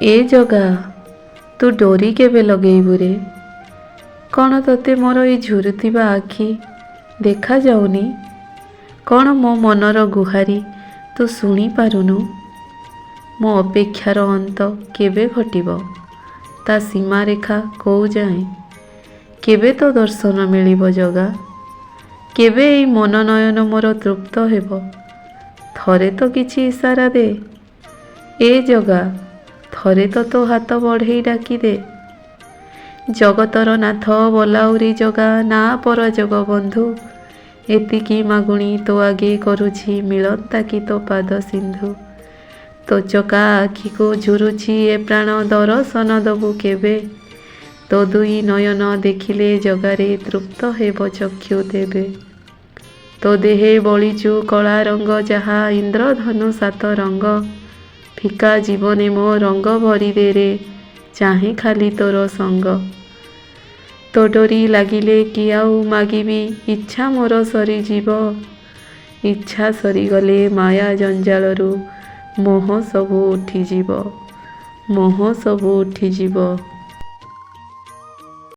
ଏ ଜଗା, ତୁ ଡୋରି କେବେ ଲଗେଇବୁ ରେ? କ'ଣ ତୋତେ ମୋର ଏଇ ଝୁରୁଥିବା ଆଖି ଦେଖାଯାଉନି? କ'ଣ ମୋ ମନର ଗୁହାରି ତୁ ଶୁଣିପାରୁନୁ? ମୋ ଅପେକ୍ଷାର ଅନ୍ତ କେବେ ଘଟିବ? ତା ସୀମାରେଖା କୋଉ ଯାଏଁ? କେବେ ତୋ ଦର୍ଶନ ମିଳିବ ଜଗା? କେବେ ଏଇ ମନ ନୟନ ମୋର ତୃପ୍ତ ହେବ? ଥରେ ତ କିଛି ଇସାରା ଦେ। ଏ ଜଗା, ଥରେ ତ ତୋ ହାତ ବଢ଼େଇ ଡାକିଦେ। ଜଗତର ନାଥ ବଲାଉରି ଜଗା, ନା ପର ଜଗବନ୍ଧୁ, ଏତିକି ମାଗୁଣି ତୋ ଆଗେ କରୁଛି, ମିଳନ୍ତା କି ତୋ ପାଦ ସିନ୍ଧୁ। ତୋ ଚକା ଆଖିକୁ ଝୁରୁଛି ଏ ପ୍ରାଣ, ଦରଶନ ଦବୁ କେବେ? ତୋ ଦୁଇ ନୟନ ଦେଖିଲେ ଜଗାରେ, ତୃପ୍ତ ହେବ ଚକ୍ଷୁ ତେବେ। ତୋ ଦେହେ ବଳିଚୁ କଳା ରଙ୍ଗ ଯାହା, ଇନ୍ଦ୍ରଧନୁ ସାତ ରଙ୍ଗ। ଫିକା ଜୀବନେ ମୋ ରଙ୍ଗ ଭରିଦେ ରେ, ଚାହେଁ ଖାଲି ତୋର ସଙ୍ଗ। ତୋ ଡୋରି ଲାଗିଲେ କି ଆଉ ମାଗିବି, ଇଚ୍ଛା ମୋର ସରିଯିବ। ଇଚ୍ଛା ସରିଗଲେ ମାୟା ଜଞ୍ଜାଳରୁ ମୋହ ସବୁ ଉଠିଯିବ, ମୋହ ସବୁ ଉଠିଯିବ।